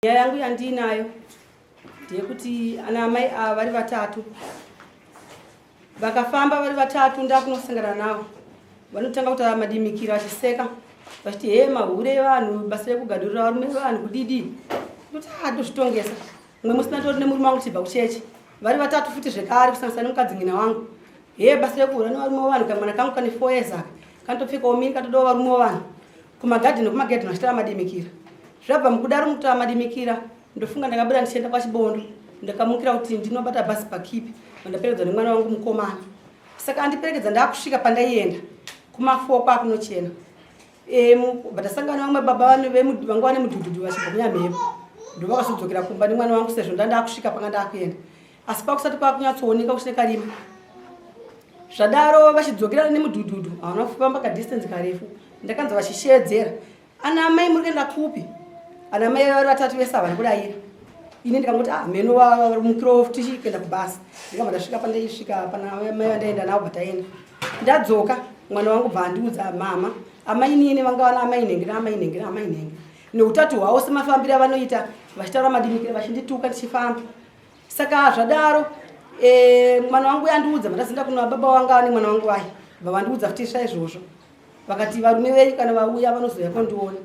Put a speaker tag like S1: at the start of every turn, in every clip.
S1: Nyaya yangu yandinayo ndeyekuti ana mai ava vari vatatu vakafamba vari vatatu ndakunosangana navo vanotanga kuti madimikira vachiseka vachiti he mahure evanhu basa rekugadurira varume vanhu kudidi kuti tozvitongesa mumwe musina tori nemurume wangu tibva kuchechi vari vatatu futi zvekare kusanganisira nemukadzingina wangu he basa rekuhura nevarume vanhu kamwana kangu kane 4 years aka kanotopfekawo mini katodawo varume vanhu kumagadheni nekumagadheni vachitara madimikira zvabva mukudaro mukutara madimikira ndofunga ndakabuda ndichienda kwachibondo ndakamukira kuti ndinobata bhasi pakipi ndaperekedzwa nemwana wangu mukomana saka andiperekedza ndakusvika pandaienda kuma4 kwakunochena ndasangana vamwe baba vangu vane mudhudhudhu vachibva kunyamhepo ndovakazodzokera kumba nemwana wangu sezvo ndakusvika panga ndakuenda asi pakusati kwakunyatsooneka kusine karima zvadaro vachidzokera nemudhudhudhu havana kufamba kadistance karefu ndakanza vachishedzera ana mai muri kuenda kupi ana mai vari vatatu vese havari kudayira ini ndikangoti meno mukiro tichikuenda kubasa ndikabva ndasvika pandaisvika pana mai vandaenda navo bataenda ndadzoka mwana wangu bva andiudza mama amainini vanga vana amainhenge naamainhenge naamainhenge neutatu hwavo semafambiro avanoita vachitaura madimikira vachindituka tichifamba saka zvadaro mwana wangu yandiudza vandazinda kuna baba vanga vane mwana wangu vaye vavandiudza futi saizvozvo vakati varume venyu kana vauya vanozoya kondiona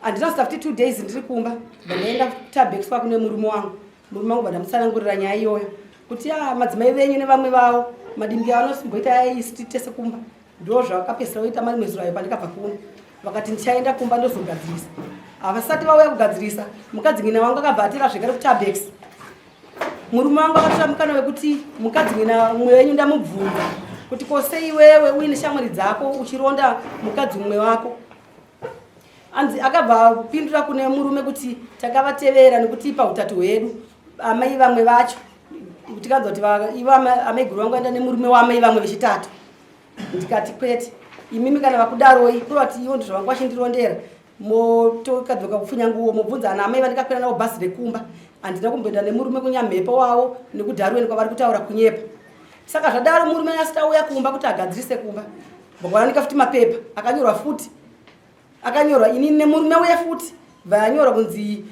S1: handinazita futi 2 days ndiri kumba vandaenda kutabekiswa kune murume wangu vandamutsanangurira nyaya iyoyo kuti madzimai venyu nevamwe vavo madimikira anosimboita yaisi tese kumba ndo zvakapesera oita mari mwezi rayo pandikabva kuno vakati ndichaenda kumba ndozogadzirisa havasati vauya kugadzirisa mukadzingina wangu akabva atira zvekare kutabex murume wangu akatora mukana wekuti mukadzingina mumwe wenyu ndamubvunza kuti kose iwewe uine shamwari dzako uchironda mukadzi mumwe wako anzi akabva kupindura kune murume kuti takavatevera nekuti pautatu hwedu amai vamwe vacho tikanzwa kuti ivo amai guru vangu aenda nemurume waamai vamwe vechitatu ndikati kwete imimi kana vakudaroi kurati ivo ndizvo vangu vachindirondera motokadzoka kupfunyanguwo mobvunza ana amai vandikakwira navo bhasi rekumba handina kumboenda nemurume kunyamhepo wavo nekudharweni kwavari kutaura kunyepa saka zvadaro murume asita uya kumba kuti agadzirise kumba vakavanika futi mapepa akanyorwa futi akanyorwa inini nemurume uya futi vayanyorwa kunzi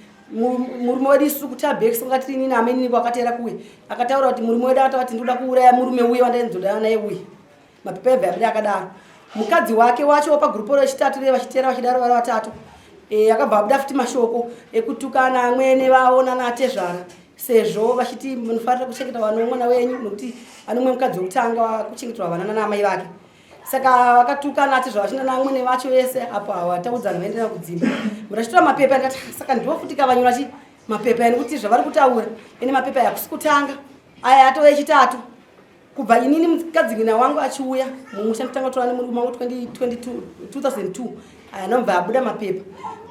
S1: murume wedu isusu kutabekisa ungati inini amainini vakatera kuwe akataura kuti murume wedu akatava kuti ndoda kuuraya murume uye wandaenzodana naye uye mapepa ebva yabida akadaro mukadzi wake wacho pagurupo rechitatu re vachitera vachidaro vari vatatu akabva abuda futi mashoko ekutukana amwene vaona natezvara sezvo vachiti munofanira kuchengeta vana vomwana wenyu nokuti ane mumwe mukadzi wekutanga kuchengeterwa vana naamai vake saka vakatukana atezvara vachina naamwene vacho vese apo havataudza vaenderera kudzimba murachitora mapepa ndikati saka ndivo futi kavanyora chi mapepa nekuti zvavari kutaura ene mapepa yakusi kutanga aya atove echitatu kubva inini mukadzingina wangu achiuya mumusha nditanga kutora nemurume wangu 2002 aya nobva abuda mapepa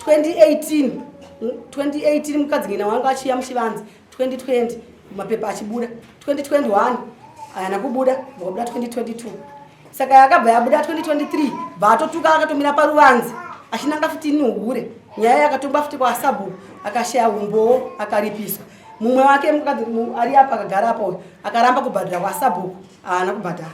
S1: 2018 mukadzingina wangu achiuya muchivanzi 2020 mapepa achibuda 2021 aya nakubuda vakabuda 2022 saka yakabva yabuda 2023 batotuka akatomira paruvanzi achinanga futi nuhure nyaya yakatongwa futi kwasabu akashaya umbowo akaripiswa mumwe wake mukadzi ari apa akagara apo akaramba kubhadhira kwasabhuku haana kubhadhara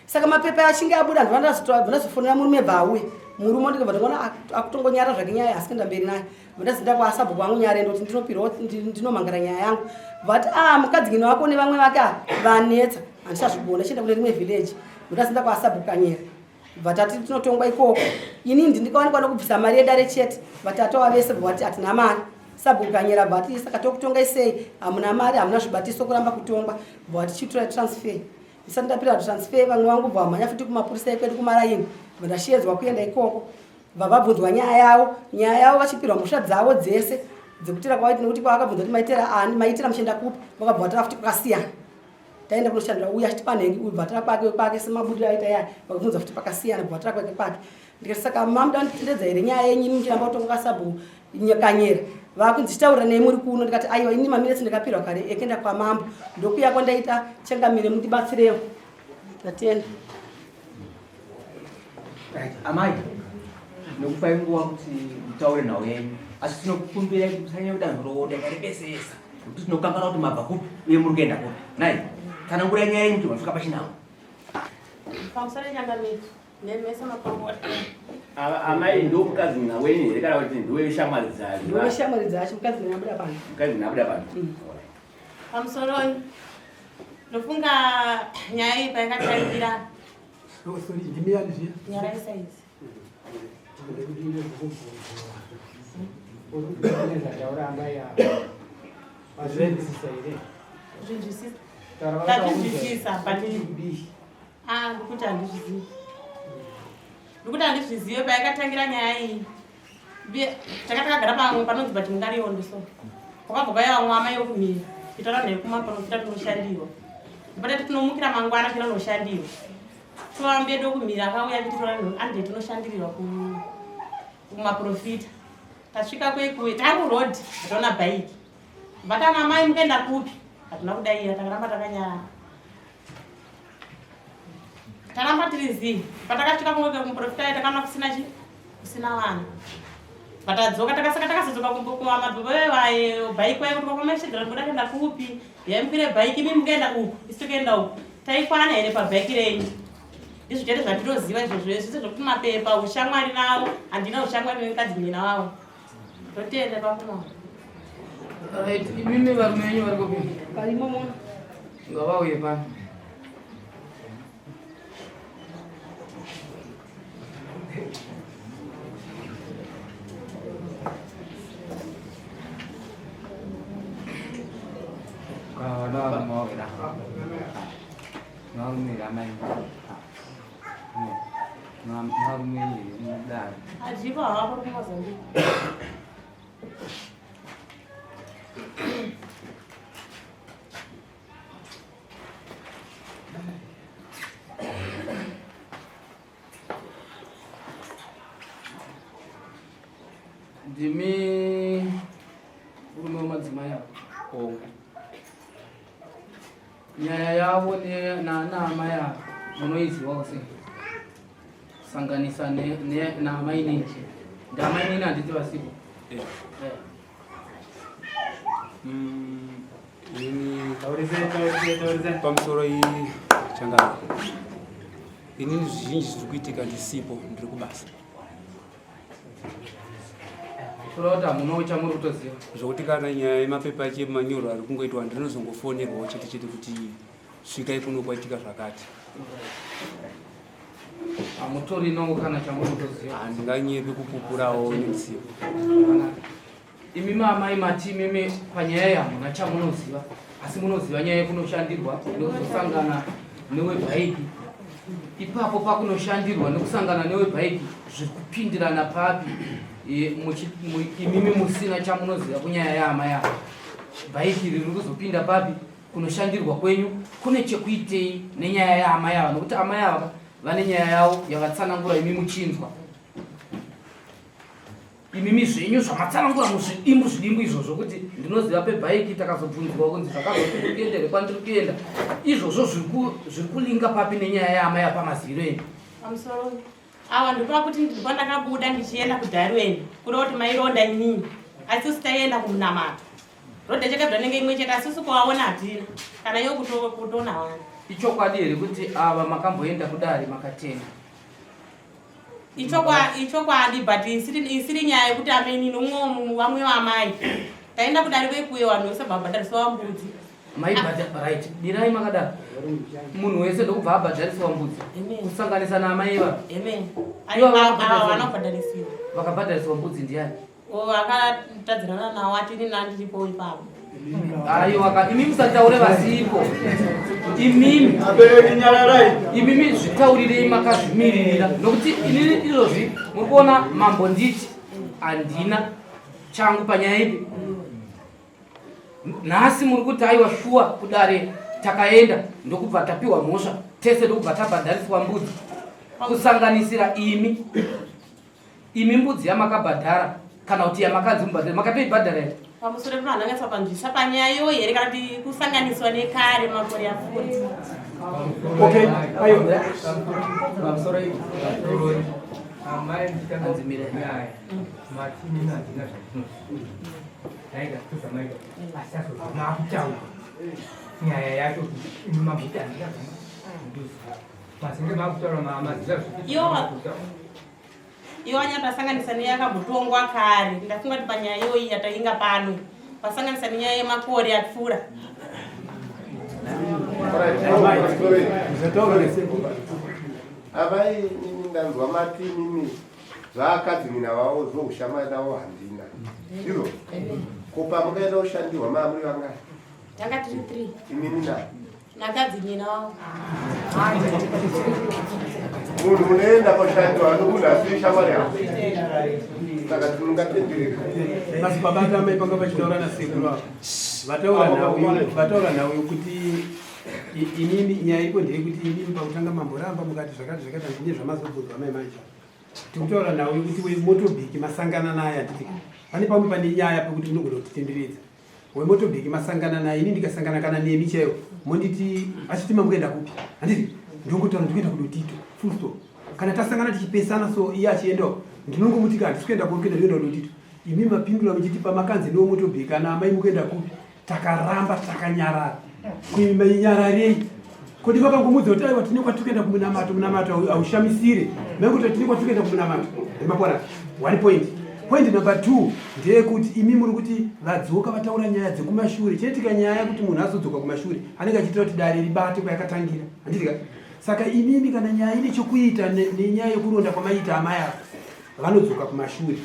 S1: saka mapepa achinge abuda ndvandazofonera murume bvauye murume ndikabva ndikaona akutongonyara zvake nyaya asikuenda mberi naye vandazinda kwasabhuku wangu nyara ndoti ndinopirwa ndinomhangara nyaya yangu vati mukadzingina wako nevamwe vake vanetsa handichazvibona chienda kune rimwe village vandazinda kwasabhuku kanyera vatati tinotongwa ikoko inini ndikawanikwa nokubvisa mari yedare chete vatatu ava vese vati hatina mari sabhuku kanyera bhati saka tokutonga sei hamuna mari hamuna zvibatiso kuramba kutongwa bhati chitora transfer ndisati ndapira transfer vamwe vangu bva vamhanya futi kumapurisa ekwedu kumaraini vandashedzwa kuenda ikoko vabvunzwa nyaya yavo vachipirwa mhosva dzavo dzese dzekutira kwavaiti nekuti kwavakabvunza kuti maitira muchienda kupi vakabva vatara futi kwakasiyana taenda kunoshandira uya achiti panhengi uyu bhatara kwake semabudiro aita yaya vakabvunza futi pakasiyana bhatara kwake ndikati saka mamuda nditendedza here nyaya yenyu muchiramba kutonga kwasabhuku kanyera vakunzi chitaurira nei muri kuno ndikati aiwa ini maminitsi ndakapirwa kare ekuenda kwamambo ndokuya kwandaita changamire mundibatsirewo ndatenda
S2: amai nokufai nguva kuti mutaure nhau yenyu asi tinokukumbira kuti musanyanya kudanho roda karipesesa kuti tinokangana kuti mabva kupi uye muri kuenda kupi nai kana ngura nyaya yenyu kuti masvika pachinhau
S1: pamusoro nyangamiro Nemesa mapangota.
S3: Amai ndo mukadzi naweni here kana kuti ndiwe shamwari dzacho?
S1: Ndiwe shamwari dzacho, mukadzi nabuda pano.
S3: Mukadzi nabuda pano.
S4: Pamusoro ndofunga nyaya iyi paingatangirira. Nyara yesaizi. Tazvinzwisisa patiri. Ndokuti handizvizivi. Ndokuti handizvizivi paingatangira nyaya iyi. Takagara pamwe panonzi patingariondo so. Kwakabva kwaiva amai okumira. Titaura nekumaprofita tinoshandirwa. Pata tinomukira mangwana tinonoshandirwa. Toambe dokumira akauya titora ande tinoshandirirwa kumaprofita. Tasvika kwekuwe tangu road tataona bike. Vatana mai mukaenda kupi? Hatuna kudaira takaramba takanyara. Taramba tirizi. Patakasvika kumuprofita takana kusina vana. Patadzoka takasaka takazodzoka kumbokuwa madhobo evayo bike wayo kuti kwakamashidhira kuda kuenda kupi? Yamukwire bike imi mukaenda uku, isu kuenda uku. Taifana here pabike renyu. Izvo chete zvatinoziva izvozvo zvese zvokuti mapepa ushamwari navo handina ushamwari nemukadzi muna wavo. Totenda pakuno.
S5: Right, imimi varume venyu vari kupi?
S1: Varimo muno.
S5: Ngavauye pano.
S2: Đó mua cái đó. Nó người làm anh. Nó người gì đã.
S4: Ajiva hapa kwa Mozambique.
S5: Ndimi urume wamadzimai ako. Nyaya yavo naamai avo munoizivawo sei? Sanganisa naamai nini? Ndaamai nini handiti vasipo?
S6: Ini pamusoro iyi changa inini zvizhinji zviri kuitika ndisipo ndiri kubasa
S5: Kurota munocha muri kutoziva
S6: zvokuti kana nyaya yemapepa chemanyoro ari kungoitwa ndinozongofonerwawo chete chete kuti svikai kuno kwaitika zvakati.
S5: hamutori nowo kana chamuri kutoziva?
S6: Handinganyepi kupupurawo nemusipo.
S5: Imi maamai mati imimi panyaya yamuna chamunoziva, asi munoziva nyaya yekunoshandirwa nekuzosangana newebhaiki. Ipapo pakunoshandirwa nekusangana newebhaiki zviri kupindirana papi? Imimi musina chamunoziva kunyaya yaamai avo. Bhaiki riri kuzopinda papi? Kunoshandirwa kwenyu kune chekuitei nenyaya yaamai avo, nokuti amai ava vane nyaya yavo yavatsanangura imi muchinzwa. Imimi zvenyu zvamatsanangura muzvidimbu izvozvo kuti ndinoziva pebhaiki takazobvunzwa kunzi zvakazoti kuendere kwandiri kuenda. Izvozvo zviri kulinga papi nenyaya yaamai apamaziviro enyu?
S4: Pamusoro awa ndikuva kuti ndiripo ndakabuda ndichienda kudharweni kureva kuti maironda inini asi sitaenda kumunamato. Rodha chakabva nenge imwe chete asi kuvaona hatina kana iyo kutona vana.
S5: Ichokwadi here kuti ava makamboenda kudare makatenga?
S4: Ichokwadi but isiri nyaya yekuti ameni nomwe vamwe vamai taenda kudare kwekuye vanhu vese vabhadhariswa mbudzi.
S5: Right, dirai makadaro munhu wese ndokubva abhadhariswa mbudzi kusanganisa naamai ivavo?
S4: Ava vanobhadharisiwa.
S5: Vakabhadhariswa mbudzi ndiani?
S4: Vakatadzirana nawo atini nandiripo ipapo.
S5: Aiwa, imimi musataure vasipo. Imimi zvitaurirei makazvimiririra nokuti inini izvozvi muri kuona mambo nditi handina changu panyaya ipi. Nhasi muri kuti aiwa shuwa kudare takaenda ndokubva tapiwa mhosva tese ndokubva tabhadhariswa mbudzi kusanganisira imi mbudzi yamakabhadhara kana kuti yamakadzi mubhadhara makatoibhadhara here?
S4: Pamusoro pevanhanganyatsa panzvisa panyaya iyo here kana kuti kusanganiswa nekare makore apfuura.
S7: Okay, ayo.
S2: Pamusoro iyi
S7: Amai
S2: anzimira
S7: nyaya. Matini na ndina zvino. Daiga tusamaido. Asaso nakutaura. Nyaya yacho imabhuta ndika. Masinge bakutaura maziva
S4: iwo anyatasanganisa nenyaya yakambotongwa kare. Ndafunga kuti panyaya iyoyi yatainga pano pasanganisa nenyaya yemakore apfuura.
S8: Avai nini ndanzwa mati nini zvakadzimina vavo zvoushamwari navo handina ndizvo kupa mukaenda ushandirwa maamuri vangani
S4: Tanga tiri 3
S8: imini na
S4: nakadzinyina wavo
S8: munhu unoenda kushandirwa nomunhu asiri shamwari yavo saka tinongatendereka
S6: basi babata amai panga vachitaura nasekuru avo vataura nawe kuti inini nyaya iko ndeyekuti inini pakutanga mamboramba mukati zvakati ndine zvamazobvunzwa mai manje tikutaura nawe kuti wemotobheki masangana naye handiti pane pamwe pane nyaya pekuti munogona kutitenderedza wemotobheki masangana naye ini ndikasangana kana nemi chaiwo monditi achiti mamukuenda kupi handiti ndongotaura ndikuenda kudotito full stop kana tasangana tichipesana so iye achiendawo ndinongomuti kana tisikuenda kuenda kuenda kudotito imi mapindura muchiti pamakanzi newo motobheki kana amai mukuenda kupi takaramba takanyarara kuimenyararei kuti vakangomudza kuti aiwa tine kwatikuenda kumunamato aushamisire mekuti tine kwatikuenda kumunamato emapona 1 point number 2 ndeyekuti imi muri kuti vadzoka vataura nyaya dzekumashure chaitika nyaya yekuti munhu azodzoka kumashure anenge achiitira kuti dare ribate kwayakatangira handitika saka imimi kana nyaya ine chokuita nenyaya yekuronda kwamaita amai avo vanodzoka kumashure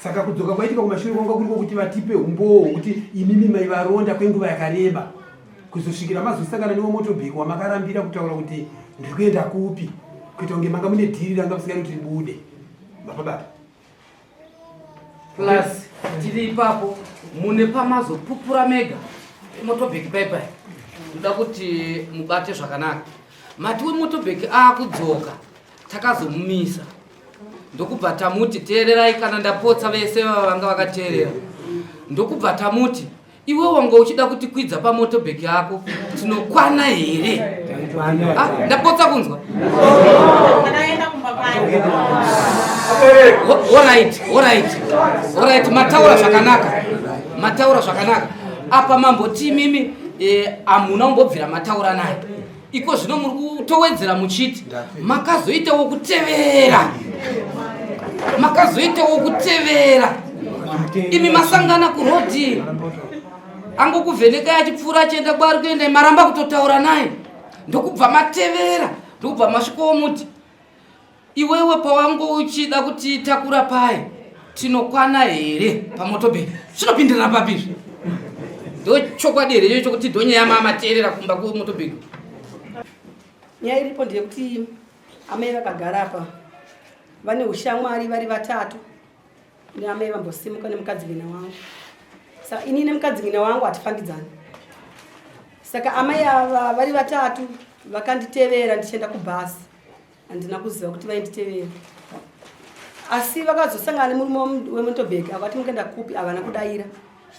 S6: saka kudzoka kwaitika kumashure kwanga kuriko kuti vatipe umbowo kuti imimi mai varonda kwenguva yakareba kuzosvikira mazosangana newo motobheki wamakarambira kutaura kuti ndiri kuenda kupi kuita kunge manga mune dhiri ranga musikani kuti ribude mapabata
S5: plus tiri ipapo mune pamazopupura mega motobheki paipai ndoda kuti mubate zvakanaka mati wemotobheki akudzoka takazomumisa ndokubva tamuti teererai kana ndapotsa vese vanga vakateerera ndokubva tamuti iwe wanga uchida kuti kwidza pamotobheki yako tinokwana here ndapotsa kunzwa alright mataura zvakanaka apa mamboti mimi amuna umbobvira mataura naye iko zvino muri kutowedzera muchiti makazoitawo kutevera imi masangana kurodhi angokuvheneka achipfuura achienda kwari kuenda maramba kutotaura naye ndokubva matevera ndokubva masvikowo muti iwewe pawango uchida kuti takura pai tinokwana here pamotobheki zvinopindirana papizvi ndochokwadi here icho chokuti ndonyaya mamateerera kumba kwemotobheki
S1: nyaya iripo ndeyekuti amai vakagara apa vane ushamwari vari vatatu neamai vambosimuka nemukadzivina wangu saka ini nemukadzivina wangu hatifambidzani saka amai ava vari vatatu vakanditevera ndichienda kubhasi handina kuziva kuti vainditevera asi vakazosangana nemurume wemotobheki avati mukaenda kupi havana kudayira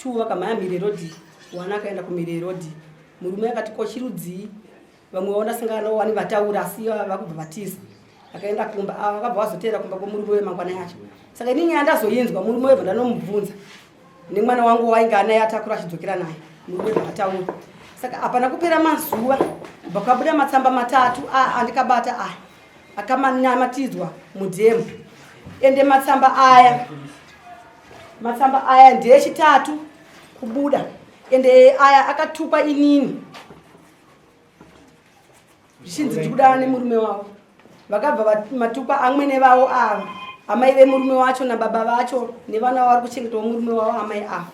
S1: 2 vakamhanya mhiri rodhi 1 akaenda kumhiri rodhi murume akati kochirudzii vamwe vaona sangana wani vataura asi vakubva vatiza akaenda kumba ava vakabva vazoteera kumba kwomurume wemangwana yacho saka ini nyaya ndazoinzwa murume webva ndanomubvunza nemwana wangu wainge anaye atakura achidzokera naye murume webva vataura saka hapana kupera mazuva bakabuda matsamba 3 andikabata aya akamanamatidzwa mudhemu ende matsamba aya ndeyechitatu kubuda ende aya akatukwa inini zvishinzi ndikudana nemurume wavo vakabva matukwa amwene vavo ava amai vemurume wacho nababa vacho nevana vari kuchengetawo murume wavo amai ava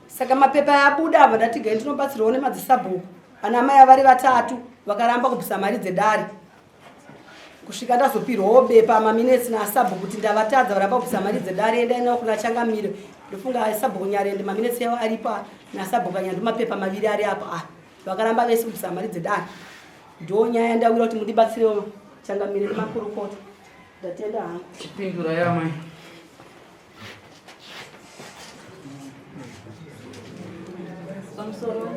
S1: saka mapepa abuda abva ndatigai ndinobatsirwawo nemadzisabhuku ana amai avari vatatu vakaramba kubvisa mari dzedare kusvika ndazopirwawo bepa maminetsi naasabhuku kuti ndavatadza varamba kubvisa mari dzedare endainawo kuna changamire ndofunga sabhuku nyarende maminetsi yavo aripo nasabhuku anyando mapepa 2 ari apo vakaramba vese kubvisa mari dzedare ndo nyaya ndawira kuti mundibatsirewo changamire nemakurukota ndatenda hangu
S5: chipindura yamai
S4: pamusoro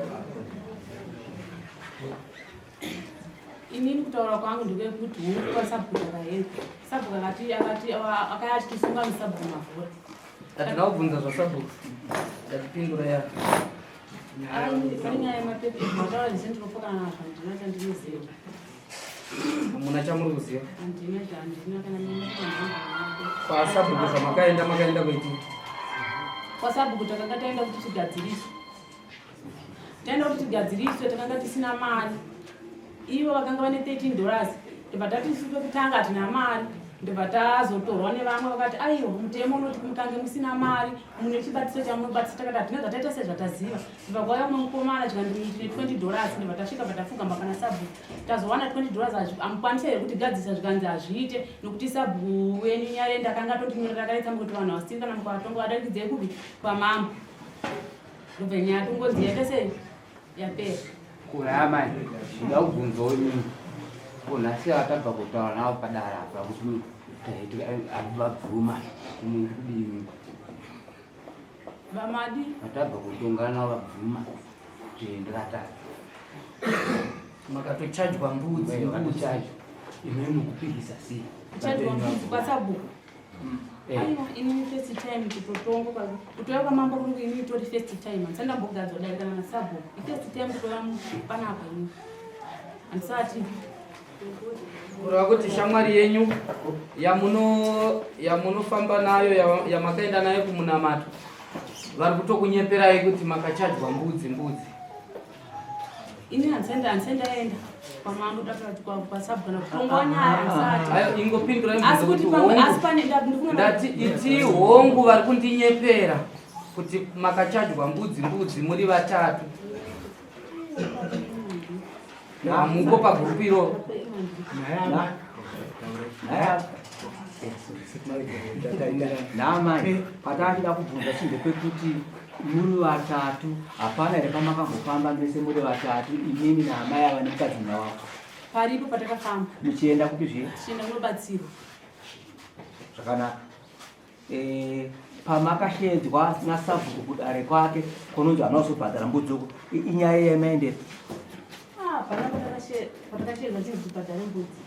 S4: inini kutaura kwangu ndekekuti hukupa sabhuku akahedza sabhuku akayachitisunga musabhuku mavhura
S5: atinakubvunza zvasabhuku ndatipindura ya
S4: pane nyaya yemapepa mataura zvese ndinofokana nazvo ndinoti ndinoziva
S5: muna chamuri kuziva
S4: Handina kana mimi
S5: pasabhuku makaenda kuiti
S4: kwasabhuku takanga taenda kuti tigadziriswe. Taenda kuti tigadziriswe takanga tisina mari. Ivo vakanga vane $13. Ndibva tatisu pekutanga hatina mari. Ndibva tazotorwa nevamwe vakati aiwa mutemo unoti mutange musina mari mune chibatiso chamunobatisa takati hatina zvataita sezvataziva. Ndibva kwauya umwe mukomana tikandiitire $20. Ndibva tasvika patafugamba mbakana sabhuku tazowana $20 amukwanisa here kuti gadzisa zvikanzi hazviite nokuti sabhuku wenyu nyaya ndakanga totinyorera takaita kuti vanhu vasiri kana mukatongo vadarikidzei kupi kwamambo. Ndobva nyaya tongozi yaita sei yapera.
S7: kurama zvida kubvunzawo inini kunhasi atabva kutaura navo padara apa kuti vabvuma kudini
S4: Vamadi
S7: atabva kutongana navo vabvuma zviendekatatu
S5: makatochajwa mbudzi
S7: vatochaja imweni mukupigisa sei
S4: kuchajwa mbudzi kwasabhuku. Aiwa inini first time kutotongo kutoya kwamambo kunge inini tori first time handisandambogadzwa darikana nasabhuku first time kutoya panapa ini handisati
S5: kureva kuti shamwari yenyu yamunofamba nayo yamakaenda nayo kumunamato vari kutokunyeperai kuti makachajwa mbudzi.
S4: ini handisendaenda kwamambo takurati kwasabhuku kana kutongowa nyaya handisati.
S5: Ayo ingopindurai
S4: Asi kuti pamwe asi pane
S5: ndati iti hongu vari kundinyepera kuti makachajwa mbudzi muri vatatu hamuko pagrupu iro.
S2: namai patachida kubvunza chinge kwekuti muri vatatu hapana here pamakambofamba mese muri vatatu imini naamai ava nemukadzina wavo
S4: paripo patakafamba
S2: muchienda kupi zve
S4: tichienda kunobatsirwa
S2: zvakanaka pamakashedzwa nasabhuku kudare kwake kunonzi hana kuzobhadhara mbudzoko inyaya yemaendera
S4: pana patakashedza chinzi kubhadhara mbudzi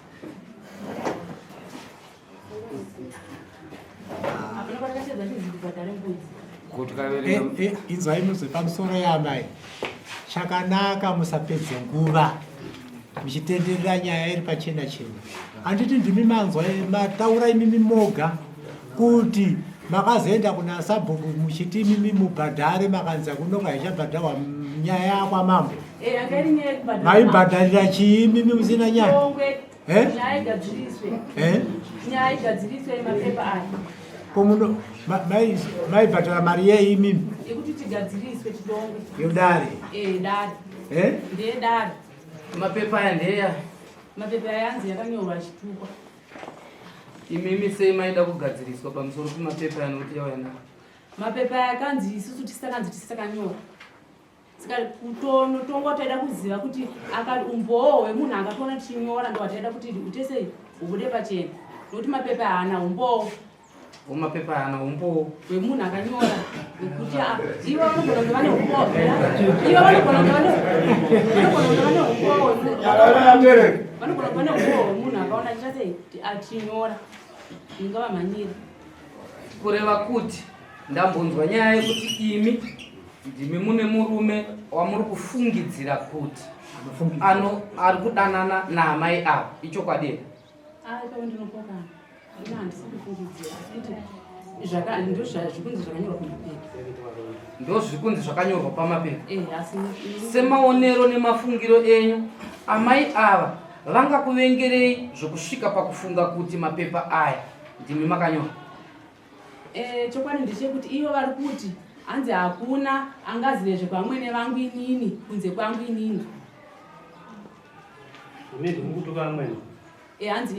S4: apana patakashedza chinzi kubhadhara mbudzi
S9: inzwai muzwe pamusoro yamai chakanaka musapedze nguva muchitenderera nyaya iri pachena chena. Handiti ndimi manzwa mataura imimi moga kuti makazoenda kuna sabhuku muchiti imimi mubhadhare makanza kunoka haichabhadharwa nyaya yakwamambo maibhadharira chii imimi musina nyaya
S4: nyaya igadziriswe mapepa aya
S9: komuno maibhadhara mari yei imimi
S4: yekuti tigadziriswe chidongwe
S9: yodare
S4: dare ndeyedare
S5: mapepa aya ndeya
S4: mapepa aya yanzi yakanyorwa achitukwa.
S5: imimi sei maida kugadziriswa pamusoro pemapepa anoti yawayana
S4: mapepa aya kanzi isusu tisakanzi tisakanyora saka kutonotonga taida kuziva kuti umboo wemunhu akatona tichinyora ndo wataida kuti utesei ubude pachena nokuti mapepa haana umboo
S5: mapepa haana umboo
S4: wemunhu akanyora nekuti ivo vanogona kunge vane umboo ivo vanogona kunge vane umboo wemunhu akaona chitasei achinyora ingava mhanyira
S5: kureva kuti ndambonzwa nyaya yekuti imi ndimi mune murume wamuri kufungidzira kuti ari kudanana naamai avo ichokwadi
S4: pamwe ndinopokana ina handisi kufungidzira kuti ndozvikunzi zvakanyorwa pamapepa
S5: ndozvikunzi zvakanyorwa pamapepa semaonero nemafungiro enyu amai ava vangakuvengerei zvokusvika pakufunga kuti mapepa aya ndimi makanyora
S4: chokwadi ndechekuti ivo vari kuti hanzi hakuna angazive zvekwamwene vangu inini kunze kwangu inini hanzi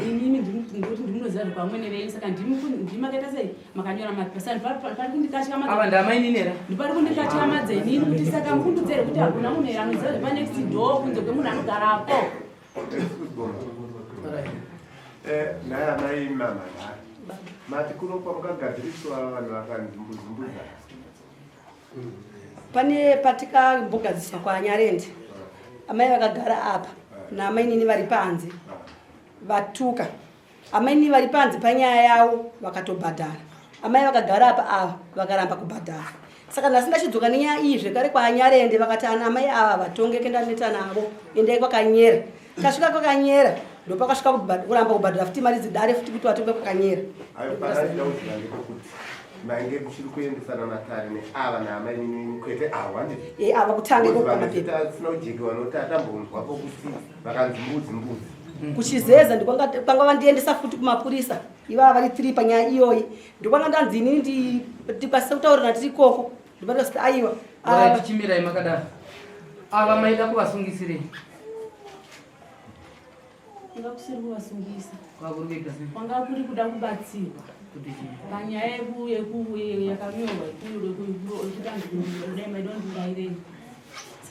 S4: inini ndikuti ndimunoziva zvekwamwene venyu saka ndimakaita sei makanyora mapepa pari kundikatyamadza
S5: ndamainini
S4: ndipari kundikatyamadza inini kuti saka mukundudzere kuti hakuna munhu here anoziva zvepanext door kunze kwemunhu anogarapo
S8: naya mai mama mati kunopa mukagadziriswa vanhu vakanzumbudzumbuza
S1: pane patikambogadziswa kwaanyarende amai vakagara apa naamainini vari panze vatuka amainini vari panze panyaya yavo vakatobhadhara amai vakagara apa ava vakaramba kubhadhara saka nhasi ndachidzoka nenyaya iyi zvekare kwaanyarende vakati ana amai ava vatongeke ndaneta navo endai kwakanyera kasvika kwakanyera ndopakasvika kuramba kubhadhira futi mari dzidare futi kuti watonge kwakanyera.
S8: Ayo parachida kuti nange kuti mange muchiri kuendesana matare neava naamai nini kwete awa ndizvo.
S1: Ava kutange kokupa mapepa.
S8: Sina ujeki vanotata mbonzwapo kuti vakanzi mbudzi.
S1: Kuchizeza ndikwanga vandiendesa futi kumapurisa. Iva vari 3 panyaya iyoyi. Ndikwanga ndanzi inini ndikwanisa kutaurira tiri ikoko. Ndibata kuti aiwa.
S5: Tichimirai makadaro. Ava maida kuvasungisirei.
S4: Ngakusiri kuvasungisa.
S5: Kwakurikuita sei?
S4: Kwanga kuri kuda kubatsirwa. Panyaya yakanyorwa kudai maidondirairei.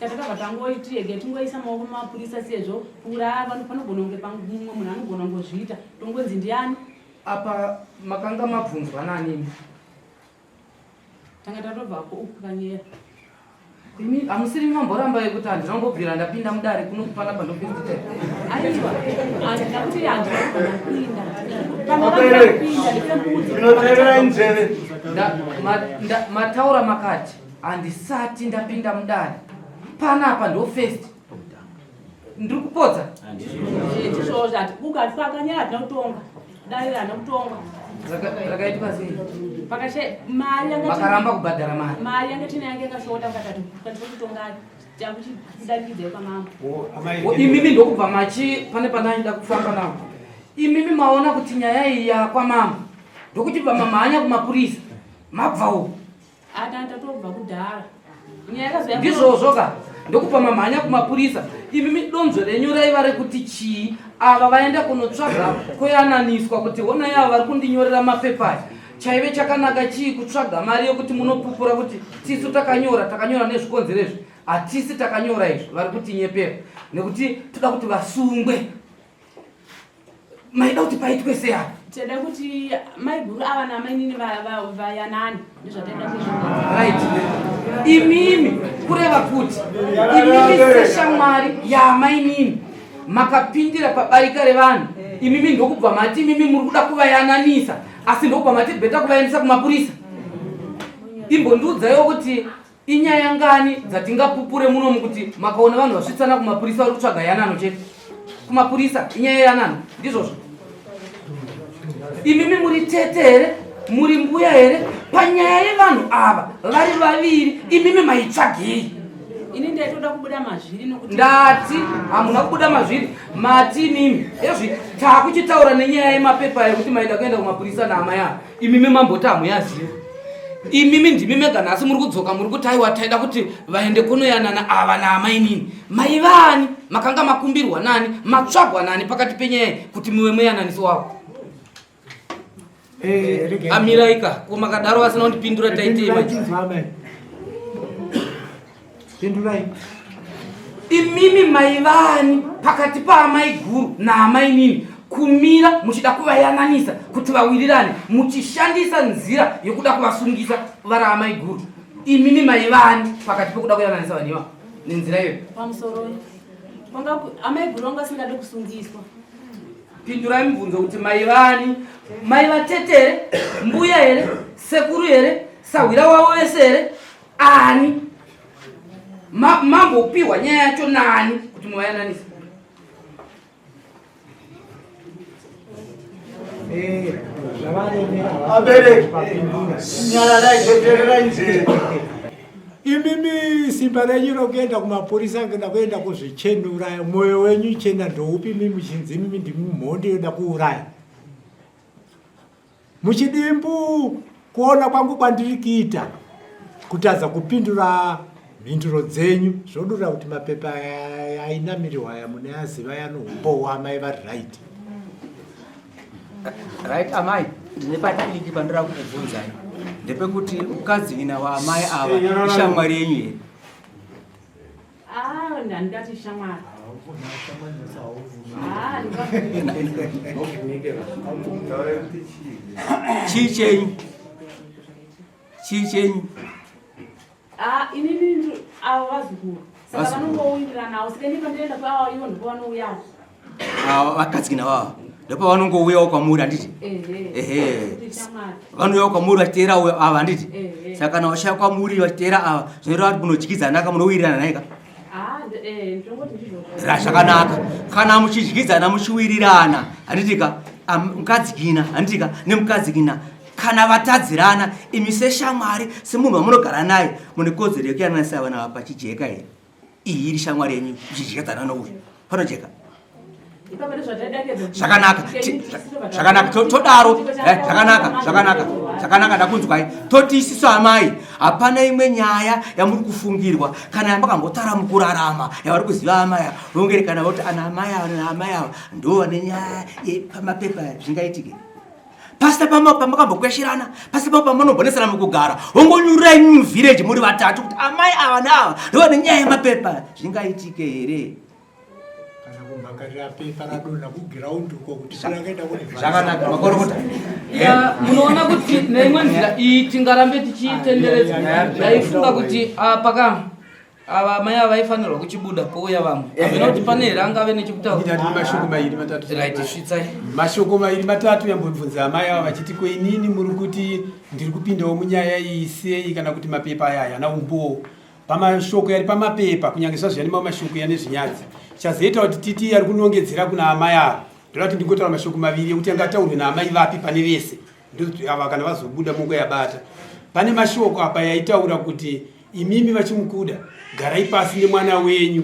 S4: Saka takabva tangoitiyege tingoisa maoko mumapurisa sezvo pura panogona kunge pamumwe munhu anogona kungozviita tongonzi ndiani.
S5: Apa makanga mabvunzwa nani?
S4: Tanga tatobvako ukukanyera.
S5: Imi hamusiri mamboramba yekuti handinongobvira ndapinda mudare kuno kupana pandopinzite.
S4: Aiwa, handina kuti handina kupinda. Pandakapinda ndipembudzi.
S3: Ndinoteerera inzeve.
S5: Mataura makati handisati ndapinda mudare. Panapa ndo first. Ndiri kupodza.
S4: Chisvo zvati ukati akanyera handina kutonga. Dare handina kutonga.
S5: Rakaitwa sei?
S4: Pakashe mari yanga
S5: makaramba kubhadhara mari.
S4: Mari yanga tina yange kashota katatu katotonga chakuchidakidze pamama.
S5: Imimi ndokubva machi pane panaida kufamba nawo. Imimi maona kuti nyaya iyi yakwamama. Ndokuchibva mamhanya kumapurisa. Mabvawo.
S4: Tatobva kudhara. Nyaya yakazoya.
S5: Ndizvozvo ka. Ndokubva mamhanya kumapurisa. Imimi donzvo renyu raiva rekuti chii ava vaenda kunotsvaga kuyananiswa kuti ona yavo vari kundinyorera mapepa. Chaive chakanaka chii kutsvaga mari yokuti munopupura kuti tisu takanyora nezvikonzerezvo. Hatisi takanyora izvo vari kutinyepera. Nekuti toda kuti vasungwe. Maida kuti paitwe sei apa?
S4: Teda kuti mai Bhuru ava namai nini vayanani. Ndizvatenda kuzvona.
S5: Right. Imimi kureva kuti imimi seshamwari yamai nini makapindira pabarika revanhu. Imimi ndokubva mati imimi muri kuda kuvayananisa asi ndokubva mati bheta kuvaendesa kumapurisa. Imbondiudzaiwo kuti inyaya ngani dzatingapupure munomu kuti makaona vanhu vasvitsana kumapurisa vari kutsvaga yanano chete. Kumapurisa inyaya yanano ndizvozvo. Imimi muri tetere muri mbuya here panyaya yevanhu ava vari vaviri imimi maitsvagei.
S4: Ini ndaitoda kubuda mazviri nokuti
S5: ndati hamuna kubuda mazviri mati imimi ezvi takuchitaura nenyaya yemapepa yekuti maida kuenda kumapurisa nehama yavo. Imimi mamboti hamuyaziva. Imimi ndimimi ganhasi muri kudzoka muri kuti aiwa taida kuti vaende kunoyanana ava naamai nini. Maivani makanga makumbirwa nani matsvagwa nani pakati penyaya kuti muve muyananisi wavo. Amiraika kumakadaro vasina kundipindura taitema. Imimi maivani pakati paamai Bhuru naamai nini kumira muchida kuvayananisa kuti vawirirane muchishandisa nzira yokuda kuvasungisa vari amai Bhuru. Imimi maivani pakati pekuda kuyananisa vanhu nenzira iyo.
S4: Pamusoro kwanga amai Bhuru anga asingade kusungiswa.
S5: Pindurai mibvunzo kuti maivani maivatetere mbuya here sekuru here sahwira wavo vese here ani mambopiwa nyaya yacho nani kuti muvayananisa.
S3: Abereki nyara iteterera inzeve.
S9: Imimi simba renyu rokuenda kumapurisa ngenda kuenda kuzvichenura mwoyo wenyu chena ndoupi mimi muchinzi imimi ndimi mhondi yoda kuuraya. Muchidimbu kuona kwangu kwandiri kuita kutadza kupindura mhinduro dzenyu zvodura kuti mapepa ainamirirwa mune aziva yanoumbowa amai vari right.
S2: Right amai ndine patiki pandira kubvunzai ndepekuti mukadzivina waamai ava ishamwari yenyu here?
S4: Ndandati shamwari.
S2: Chii chenyu? Chii chenyu?
S4: Inini avo vazukuru. Saka vanongouyirirana nawo sika ndipo ndinoenda kwavo ivo ndipo vanouyawo.
S2: Vakadzikina wavo ndipo vanongouyawo kwamuri handiti? Ehe. Vanouyawo kwamuri vachiteera ava handiti? Saka kana vashaya kwamuri vachiteera ava zvinoreva kuti munodyidzana ka munowirirana naye ka? zvakanaka kana muchidyidzana muchiwirirana handitika mukadzikina handitika nemukadzikina kana vatadzirana imi seshamwari semunhu wamunogara naye mune kodzero yekuyananisa vana vapachijeka here iyi iri shamwari yenyu muchidyidzana nouyu panojeka zvakanaka todaro zvakanaka ndakunzwai toti isiso amai hapana imwe nyaya yamuri kufungirwa kana yamakambotara mukurarama yavari kuziva amai ava vongerekana voti ana amai ava naamai ava ndo vane nyaya yepamapepa zvingaitike pasina pamakambokweshirana pasina pamo pamanobhonesana mukugara wongonyururai muvhireji muri vatatu kuti amai ava naava ndo vane nyaya yemapepa zvingaitike here zvakanaka makorokota
S5: munoona kuti neimwe nzira iyi tingarambe tichitenderedza ndaifunga kuti ava mai ava vaifanirwa kuchibuda pouya vamwe havina kuti pane here angave
S6: mashoko mairi matatu yambobvunza amai ava vachiti koinini muri kuti ndiri kupindawo munyaya iyi sei kana kuti mapepa aya hayana umbowo pamashoko yari pamapepa kunyange zvazviyani mamwe mashoko yane zvinyadzi chazoita kuti titi ari kunongedzera kuna amai ava ndoda kuti ndingotaura mashoko maviri ekuti angataurwe naamai vapi pane vese ava kana vazobuda mungo yabata pane mashoko apa yaitaura kuti imimi vachimukuda garai pasi nemwana wenyu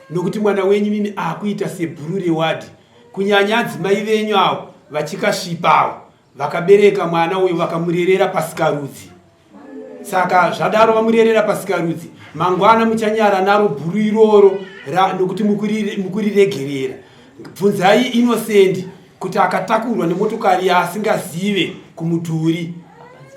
S6: nokuti mwana wenyu mimi akuita sebhuru rewadi kunyanya adzimai venyu avo vachikasvipawo vakabereka mwana uyu vakamurerera Pasikarudzi. Saka zvadaro vamurerera Pasikarudzi mangwana muchanyara naro bhuru iroro nokuti mukuriregerera. Bvunzai Innocent kuti akatakurwa nemotokari asingazive kumudhuri.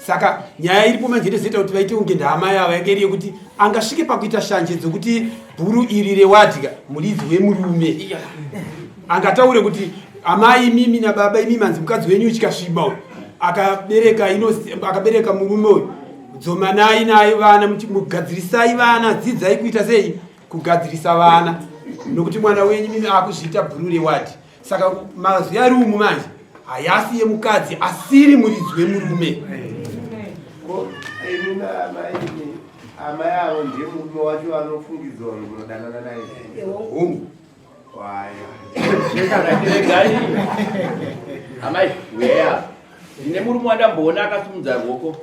S6: Saka nyaya iripo manjere zeta kuti vaite unge ndama yavo yakeri yekuti angasvike pakuita shanje dzokuti bhuru iri rewadya muridzi wemurume angataure kuti amai mimi nababa imi manzi mukadzi wenyu chikasviba akabereka murume uyu dzomanai naye vana mugadzirisai vana dzidzai kuita sei kugadzirisa vana nokuti mwana wenyu mimi akuzviita bhuru rewadi. Saka mazwi ari umu manje hayasi yemukadzi asiri muridzi wemurume.
S8: Amai avo ndiye murume wacho vanofungidzwa munodanana naye.
S3: Amai, weya. Ndine murume wandamboona akasimudza ruoko.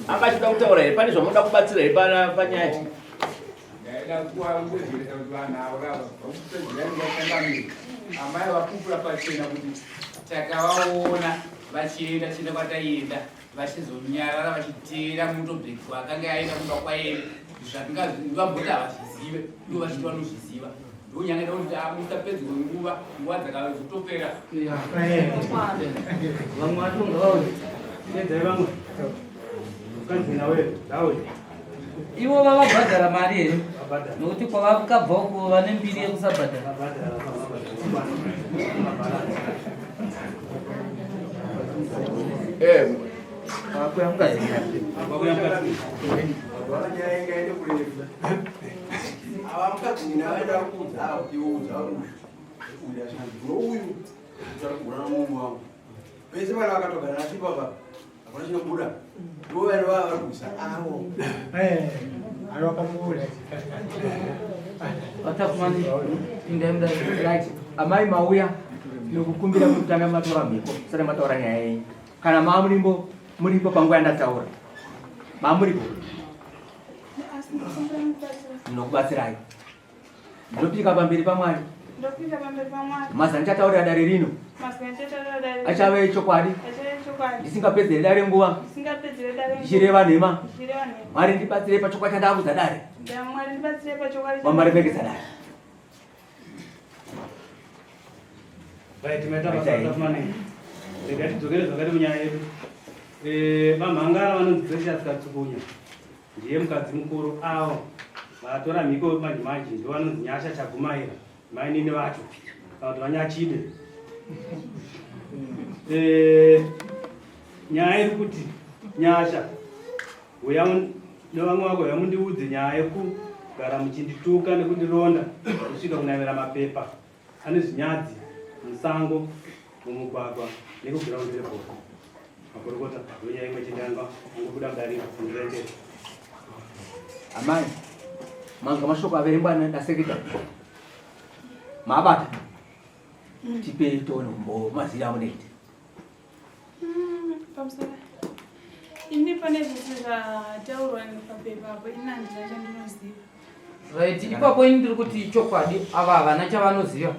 S3: Angachida kutaura here, pane zvamunoda kubatsira here panyaya.
S5: Amai vakupura pachena kuti takavaona vachienda chine kwataienda vachizonyarara vachiteera mutobheki akanga aenda kumba kwaere zvatingavamboti havazvizive ndo vachiti vanozviziva ndonyangada kuti musapedzi kwenguva nguva dzakazotopera
S7: vamwe vatonga vaedai vamwe ukanzinawe
S5: ivo vavabhadhara mari here nokuti kwavakabva uko vane mbiri yekusabhadhara.
S2: Amai mauya nokukumbira kutanga matora miko sare matora nyaya yenyu kana muripo panguva yandataura mamuripo ndinokubatsirai ndopika pamberi pamwari mazana ndichataurira dare rino achave chokwadi ndisingapedzere dare nguva ndichireva nhema mwari ndibatsire pachokwa chandaakudza dare wamaremekedza dare.
S7: Tidzokere zvakati munyaya yedu. Vamhangara vanonzidzesha tikatsukunya ndiye mukadzi mukuru avo vatora mhiko manje manje ndo vanonzi Nyasha Chagumaira mainini vacho kana kuti Vanyachide. Nyaya iri kuti Nyasha uya nevamwe vako yamundiudze nyaya yekugara muchindituka nekundironda kusvika kunavira mapepa ane zvinyadzi musango mumugwagwa nekugiraundi rebhoko makorokota wenyaya imwe chindanga ungobuda mudarika kundiretera.
S2: Amai Manga mashoko averengwa na sekretary. Mabata. Tipe tono mbo mazira munete.
S10: Pamsara. Ini pane zvese zvataurwa papepa apo ina ndira chandinoziva.
S5: Right, ipapo ini ndiri kuti chokwadi ava havana chavanoziva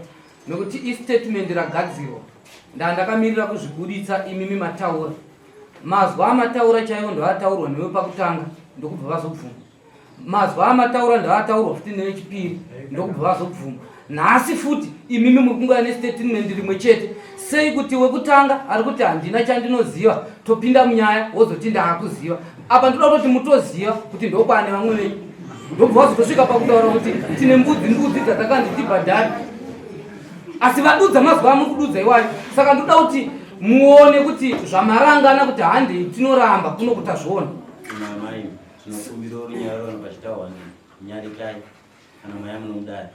S5: nekuti istatement ragadzirwa ndandakamirira kuzvibuditsa imimi mataura mazwa amataura chaiwo ndoataurwa newe pakutanga ndokubva vazobvuma mazwa amataura ndoataurwa futi newechipiri ndokubva vazobvuma nhasi futi imimi muri kungoya nestatement rimwe chete sei kuti wekutanga ari kuti handina chandinoziva topinda munyaya wozoti ndaakuziva apa ndoda kutoti mutoziva kuti ndokwane vamwe venyu ndobva wazotosvika pakutaura kuti tine mbudzi dzatakanditibhadhari asi vadudza mazuva amuri kududza iwayo saka ndoda kuti muone kuti zvamarangana kuti handi tinoramba kunokuta zvona
S3: Mamai, tinokumbira runyaro pachitaurwa nyari kai kana maya munodai.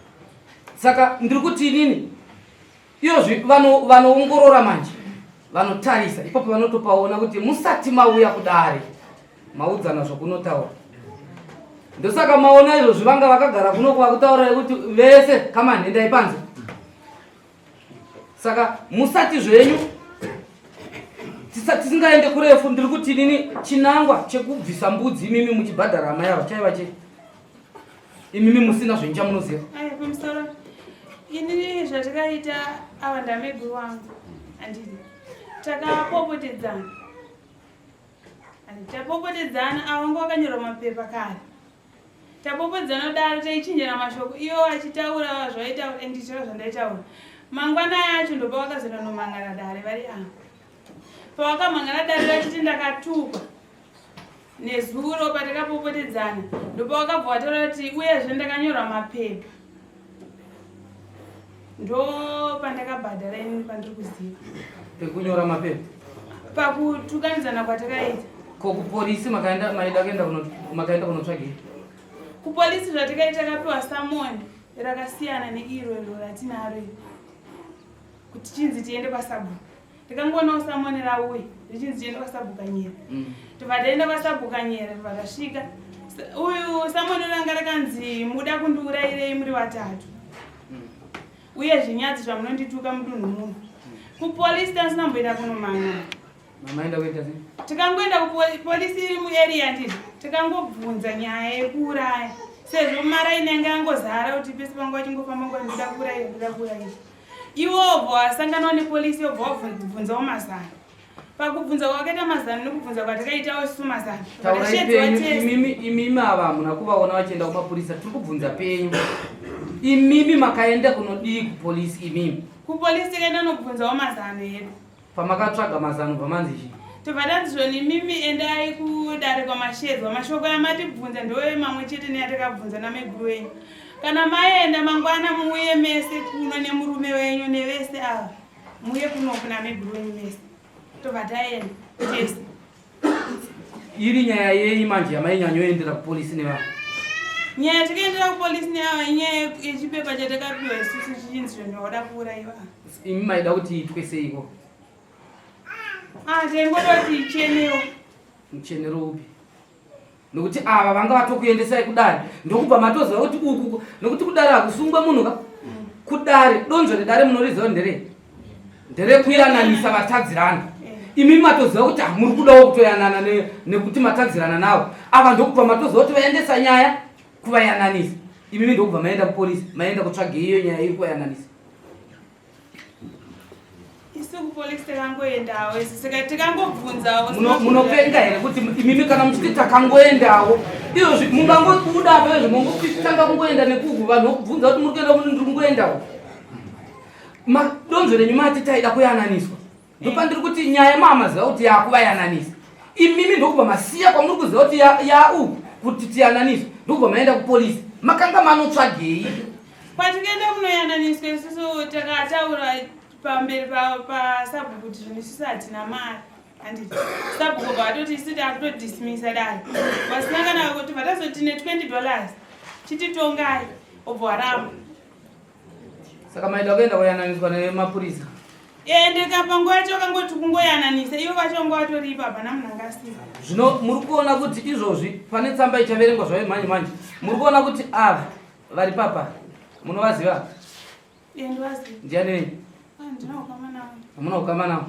S5: Saka ndiri kuti inini iyozvi vanoongorora manje vanotarisa ipapo vanotopaona kuti musati mauya kudare maudzana zvakunotaura ndosaka maona izvozvi vanga vakagara kunokuva kutaura kuti vese kama nhendai panze saka musati zvenyu tisingaende kurefu ndiri kuti inini chinangwa chekubvisa mbudzi imimi muchibhadhara hama yavo chaiva chei imimi musina zvenyu chamunoziva
S10: Aya pamusoro. Ini zvatakaita ava ndameguru wangu. Andidi. Takapopotedzana. Tapopotedzana avangu vakanyorwa mapepa kare. Tapopotedzana daro taichinjana mashoko iyo achitaura zvaitaura enditaura zvandaitaura. Mangwana yacho ndopa wakazona nomangara dare vari apa. Pawakamangara dare vachiti ndakatukwa. Nezuro patakapopotedzana ndopa wakabva wataura kuti uyezve ndakanyorwa mapepa. Ndo pandakabhadhara ini pandiri kuziva.
S5: pekunyora mapepa
S10: Pakutukanidzana kwatakaita.
S5: ko kupolisi makaenda kunotsvagei
S10: Kupolisi zvatakaita takapiwa samoni rakasiyana neiro ratinaro kuti chinzi tiende pasabu. Tikangonawo samoni rauye richinzi tiende pasabu kanyera. Tobva pasabu kanyera vakasvika. Uyu samoni ranga rakanzi muda kundiurayirei muri vatatu. Uye zvinyadzi zvamunondituka mudunhu muno. Kupolisi tasinamboenda kunomangana.
S5: mamaenda kuita sei
S10: Tikangoenda kupolisi iri muarea ndizvo. Tikangobvunza nyaya yekuuraya. Sezvo mara inenge angozara kuti pese panguva chingofamba nguva ndida kuuraya. Ivo vasanganawo nepolisi yobva wabvunzawo mazana. Pakubvunza kwakaita mazana nokubvunza kwatakaitawo isu mazana.
S5: taurai penyu imimi ava hamuna kuvaona vachienda kumapurisa tiri kubvunza penyu imimi makaenda kunodii kupolisi imimi
S10: Kupolisi tikaenda nobvunzawo mazana edu.
S5: pamakatsvaga mazano bvamanzi chii
S10: Tobva tanzizvoni mimi endai kudare kwamashedzwa mashoko amatibvunza ndowe mamwe chete neyatakabvunza nameguru wenyu. Kana maenda mangwana muuye mese kuno nemurume wenyu nevese ava muuye kuno kuna meguru wenyu mese. Tobva taenda tese.
S5: iri nyaya yei manje yamainyanyoendera kupolisi nevanhu
S10: Nyaya tikaendera kupolisi neava inyaya yechipepa chatakapiwa isusu chichinzi zvinoda kuuraiwa.
S5: imi maida kuti itwe seiko
S10: Taingodoti ichenewo.
S5: muchenero upi nokuti ava vanga vatokuendesai kudare ndokubva matoziva kuti uku nokuti kudare hakusungwe munhu ka kudare donzvo redare munoriziva nderekuyananisa vatadzirana imi matoziva kuti hamuri kudawo kutoyanana nekuti matadzirana navo ava ndokubva matoziva kuti vaendesa nyaya kuvayananisa imimi ndokubva maenda kupolisi maenda kutsvage iyo nyaya iri kuvayananisa
S10: Isu kupolisi takangoendawo saka tikangobvunzawo.
S5: munopenga here kuti imimi kana muchiti takangoendawo izvozvi mungangobudapo izvo mungotanga kungoenda nekugu vanhu vokubvunza kuti muri kuenda kuti ndiri kungoendawo donzvo renyu mati taida kuyananiswa ndopandiri kuti nyaya maamaziva kuti yakuvayananisa imimi ndokubva masiya kwamuri kuziva kuti yauku kuti tiyananiswe ndokubva maenda kupolisi makanga manotsvagei
S10: Patikaenda kunoyananiswa isusu takataura pamberi pasabu kuti zvino isusu hatina mari. Handiti sabhuku vatoti isu takutodhisimisa dare. Vasina kana kuti vatazoti ne$20 chititongai obva waramba.
S5: saka maida kuenda kuyananiswa nemapurisa
S10: Ndikapanguva yacho vakangoti kungoyananisa ivo vachongo vatoripa hapana munhu angasiva.
S5: zvino muri kuona kuti izvozvi pane tsamba ichaverengwa zvayo manje manje muri kuona kuti ava vari papa munovaziva? Ndiani? Hamuna ukama navo?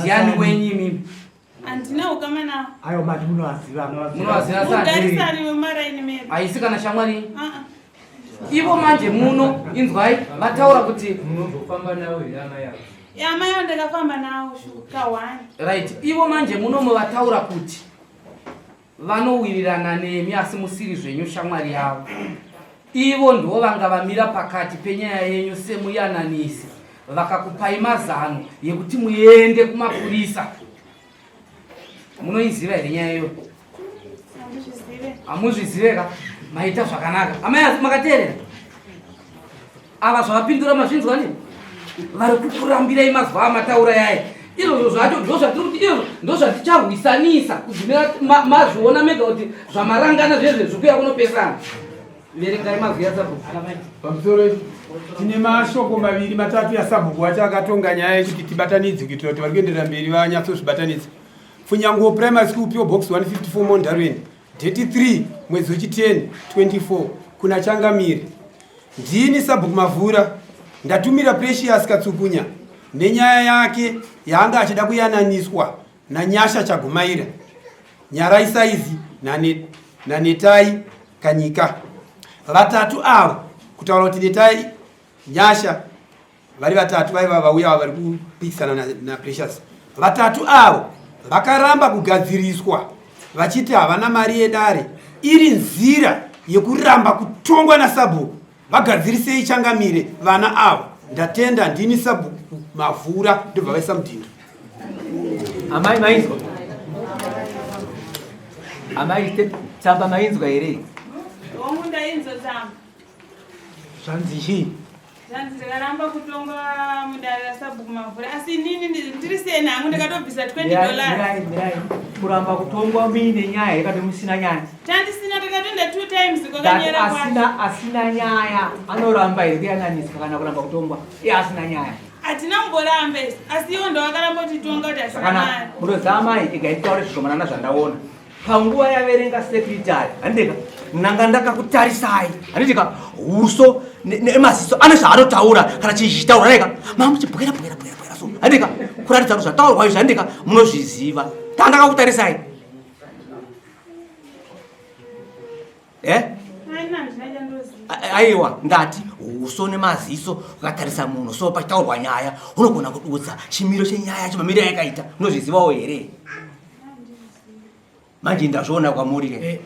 S5: Ndiani wenyu imimi?
S10: Andina ukama navo.
S9: Ayo mati munovaziva.
S5: Munovaziva sati?
S10: Mugarisani wemaraini medu.
S5: Haisi kana shamwari? Ivo manje muno inzwai vataura kuti munozofamba nawo yana yavo.
S10: Yama yao ndakafamba nawo kawani.
S5: Right, ivo manje muno muvataura kuti vanowirirana nemi asi musiri zvenyu shamwari yavo. Ivo ndo vanga vamira pakati penyaya yenyu semuyananisi vakakupai mazano yekuti muende kumapurisa. Munoiziva here nyaya iyoyo? Hamuzviziveka? Maita zvakanaka. Amai makateerera? Ava zvavapindura mazvinzwa nini? Vari kukurambirai mazuva amataura yaya. Izvozvo zvacho ndozvatiri kuti izvo ndozvaticharwisanisa kuzvimira mazviona mega kuti zvamarangana zvezve zvikuya kunopesana. Verengai mazwi asabhuku.
S6: Pamusoro tine mashoko maviri matatu yasabhuku acho akatonga nyaya yekuti tibatanidze kuitira kuti vari kuenderera mberi vanyatsozvibatanidza. Funyango Primary School PO Box 154 Mondarweni, date 3 mwezi wechi10 24 kuna Changamire. Ndini Sabhuku Mavhura ndatumira Precious Katsukunya nenyaya yake yaanga achida kuyananiswa naNyasha Chagumaira, Nyarai Saizi naNetai Kanyika. Vatatu avo kutaura kuti Netai Nyasha vari vatatu vaiva vauya vari kupikisana na Precious. Vatatu avo vakaramba kugadziriswa vachiti havana mari yedare iri nzira yekuramba kutongwa naSabhuku. Vagadzirisei Changamire vana avo. Ndatenda ndini Sabhuku Mavhura ndobva vaisa mudhindo.
S2: Amai mainzwa? Amai tsamba mainzwa here?
S10: Wangu ndainzwa tsamba.
S9: Zvanzi chii?
S10: Zvanzi ndakaramba kutonga mudare raSabhuku Mavhura asi nini ndiri senhangu ndakatobvisa $20.
S2: Mirai. Kuramba kutongwa muine nyaya yakati musina nyaya.
S10: Chandisina takatoenda 2 times kwakanyera kwacho.
S2: Asina nyaya. Anoramba here kuyananiswa kana kuramba kutongwa. Asina nyaya.
S10: Atina mboramba asi iwo ndo vakaramba kutitonga kuti asina mari.
S2: Munozama ikaitaura zvigomanana zvandaona. Panguva yaverenga secretary handika nanga ndakakutarisai handika uso nemaziso ane zvaanotaura kana chichitaura rega mama chibwera so handika kuratidza kuti zvataurwa izvo handika munozviziva tandakakutarisai aiwa ndati uso nemaziso ukatarisa munhu so pachitaurwa nyaya unogona kududza chimiro chenyaya chimamiriro yakaita unozvizivawo here? Manje ndazviona kwamuri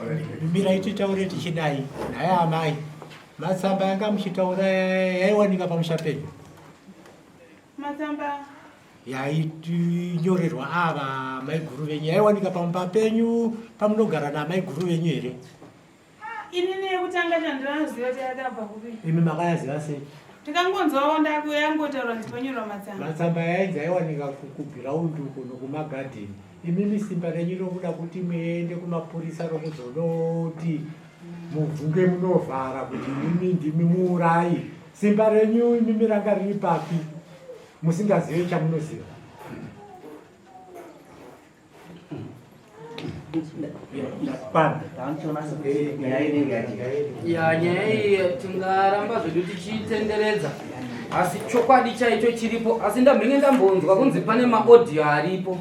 S9: mirai titaure tichidai naye amai matsamba yanga muchitaura yaiwanika pamusha penyu?
S10: Matsamba
S9: yaitinyorerwa ava maiguru venyu yaiwanika pamba penyu pamunogara namai guru venyu here?
S10: Inini yekutanga chandinoziva kuti yakabva kupi.
S9: Imi makayaziva sei?
S10: Tikangonzwawo yangotaura ndiponyorwa matsamba.
S9: Matsamba yainzi aiwanika kugiraundi uko nokumagadheni. Imimi simba renyu rokuda kuti muende kumapurisa rokuzonoti mubvunge munovhara kuti imimi ndimi muurayi. Simba renyu imimi ranga riri papi musingazivi chamunoziva?
S5: Nyaya iyi tingaramba zvedu tichitenderedza asi chokwadi chaicho chiripo asi ndamhenge ndambonzwa kunzi pane maaudio aripo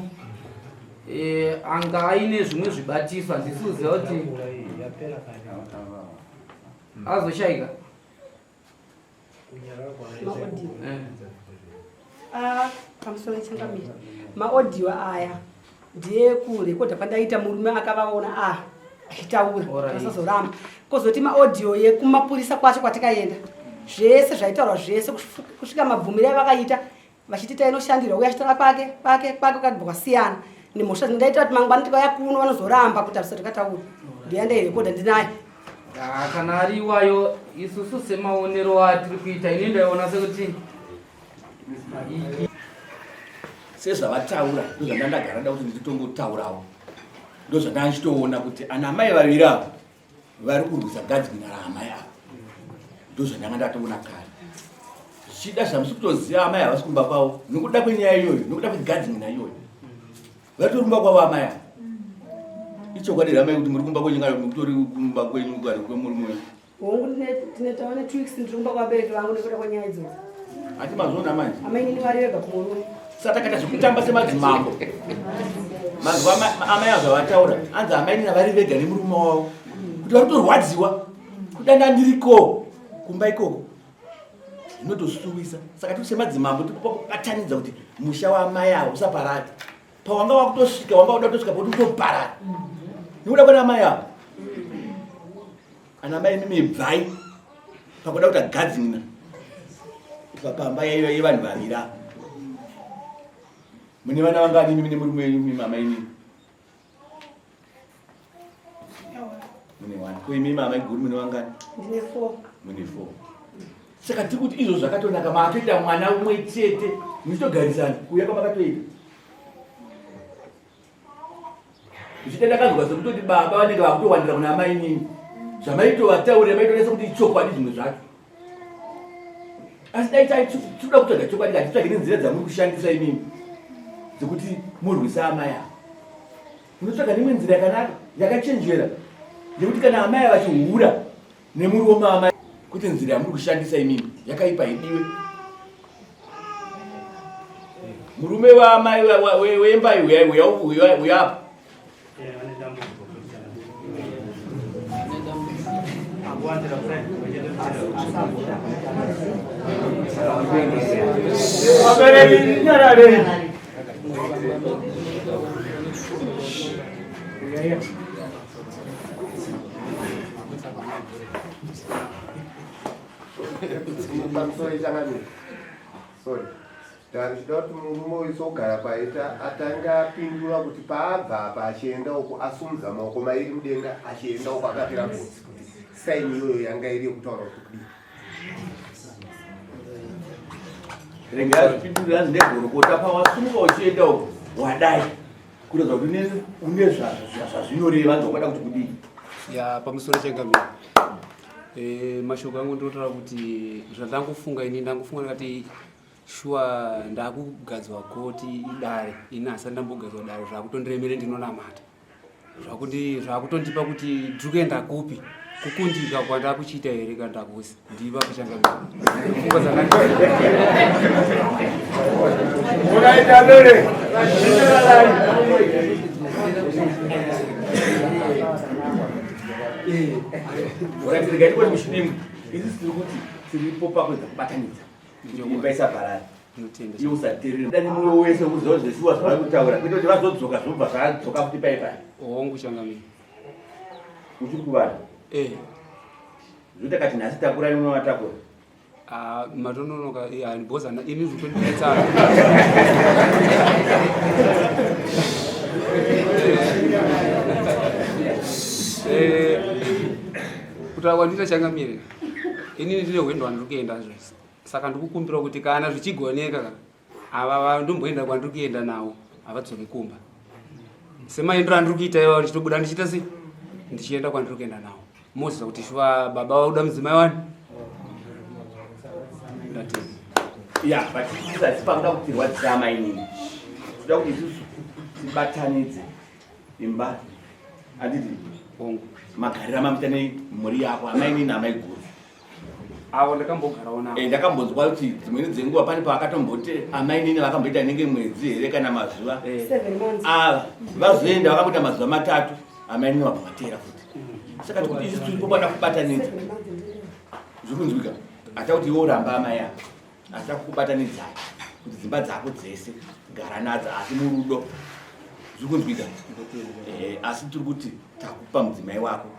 S5: anga aine zvimwe zvibatiswa ndisiuziva kuti azoshaika
S1: pamusoro Changamire maaudio aya ndeyekurekodha pandaita murume akavaona achitaura asazoramba kozoti maaudio yekumapurisa kwacho kwatikaenda zvese zvaitaurwa zvese kusvika mabvumiro avakaita vachitita inoshandirwa uye achitaura kwake ukati kwasiyana nemhosva dzindaita kuti mangwana tikauya kuno vanozoramba kuti avisati takataura ndiyandairekodha ndinayo.
S5: Kana ari iwayo isusu semaonero atiri kuita ini ndaiona sekuti
S2: sezvavataura ndozvandandagara nda kuti nditongotaurawo ndozvandanchitoona kuti ana mai vaviri avo vari kurwisa gadzina raamai avo ndozvandanga ndatoona kare zvichida zvamusi kutoziva amai havasi kumba kwavo nokuda kwenyaya iyoyo nokuda kwegadzina iyoyo vatorumba kwavo amai avo ichokwadi ramai kuti muri kumba kwenyu kana mutori kumba kwenyu kana kwemurume
S1: hongu tinetawa netwix ndiri kumba kwabereki vangu nekuda kwanyaya idzodzo
S2: ati mazona manje
S1: amainini vari vega kumurume
S2: satakaita zvekutamba semadzimambo mazuva amai azvavataura anzi amainini vari vega nemurume wavo kuti vari kutorwadziwa kudanda ndiriko kumba ikoko zvinotosuwisa saka tiri semadzimambo tikupatanidza kuti musha wamai avo usaparati pawanga wakutosvika wanga uda kutosvika poti utoparara nekuda kwena amai avo ana mai mimi bvai pakuda kuti agadzina pamba yevanhu vavira mune vana vangani mimi nemurume wenyu mimi amai nini mune 1 kuimi mama iguru mune vangani
S1: ndine 4
S2: mune 4 saka tiri kuti izvo zvakatonaka maatoita mwana umwe chete muchitogarisana kuuya kwamakatoita zvichita ndakanzwa sekutoti baba vanenge vakutowandira kuna amai nini zvamaitovatauria maitonesa kuti ichokwadi zvimwe zvacho asi dai tinoda kutsvaga chokwadi hatitsvage nenzira dzamuri kushandisa imimi dzekuti murwisa amai avo munotsvaga nemwe nzira yakanaka yakachenjera nekuti kana amai vachihura nemurume amai kuti nzira yamuri kushandisa imimi yakaipa idiwe murume waamai wembai uyapa
S8: Ndachida kuti murume isogara paita atanga apindura kuti paabva apa achienda uko asumudza maoko mairi mudenga achienda uko akapira kuti saini iyoyo yanga iri yekutaura kuti
S2: rengazvipindurira ndegorokota pawasumuka uchienda uko wadai kureza kuti une zvazvinoreva ndokwada kuti kudii
S6: ya pamusoro chengamiro mashoko angu ndotaura kuti zvandangofunga ini ndangofunga ndakati shuwa ndakugadzwa goti idare ini asati ndambogadzwa dare zvakutondiremere ndinonamata zvakutondipa kuti ndiri kuenda kupi kukundika kwandakuchiita here kana ndakusi ndiva kuchangamira
S2: uratiregaitikuti mushidimu isi tiri kuti tiripo pakwedza kubatanidza imba isabharari iye usaterera dani mumwe wese kuziva zvesiwa zvavari kutaura kuita kuti vazodzoka zvobva zvadzoka kuti paipai
S6: hongu changamira
S2: uchiri kuvana zvoita kati nhasi takura nimwe watakura
S6: matononoka handibhozana ini zvotondidetsara kuti akwandita changamire inini ndine hwendo handiri kuenda zvese saka ndikukumbira kuti kana zvichigoneka ava vandomboenda kwandiri kuenda nawo havadzoki kumba semaendero andiri kuita iva ndichitobuda ndichiita sei ndichienda kwandiri kuenda nawo moziva kuti shuva baba vauda mudzimai wani
S2: ya but isati panga kuti rwadzisa amai nini toda kuti isusu tibatanidze imba anditi
S6: hongu
S2: magarira mamuita nemhuri yako amai nini amai guru
S6: avo ndakambogarawo navo
S2: ndakambonzwa kuti dzimweni dzenguva pane pavakatomboti amai nini vakamboita nenge mwedzi here kana mazuva ava vazoenda vakamboita mazuva 3 amai nini vabva vatera futi saka kuti isi tiripopada kubatanidza zvikunzwika hata kuti iwo ramba amai avo hata kukubatanidzai kuti dzimba dzako dzese gara nadzo asi murudo zvikunzwika asi tiri kuti takupa mudzimai wako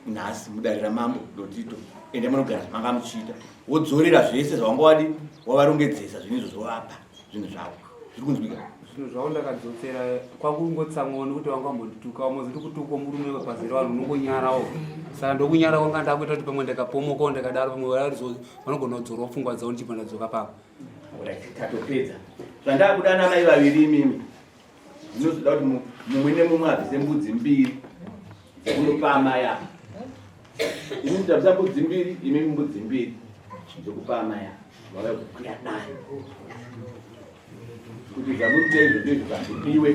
S2: nhasi mudarira mambo dotito ende munogara zvamanga muchiita wodzorera zvese zvawanga wadi wavarongedzesa zvinhu izvo zvovapa zvinhu zvavo zviri kunzwika
S6: zvinhu zvavo ndakadzotsera kwakungotsamwa nekuti wanga mbonditukawo moziti kutuka murume wepazera vanhu unongonyarawo saka ndokunyara kwanga ndakuita kuti pamwe ndakapomokawo ndakadaro pamwe vanogona kudzorowa pfungwa dzavo ndichibva ndadzoka pavo
S2: tatopedza zvandakuda namai vaviri imimi zvinozoda kuti mumwe nemumwe abvise mbudzi 2 dzekunopa amai avo ini ndabvisa mbudzi 2 imimi mbudzi 2 dzekupa amai avo vauya kukwira nayo kuti zvamuita izvo ndizvo zvazvipiwe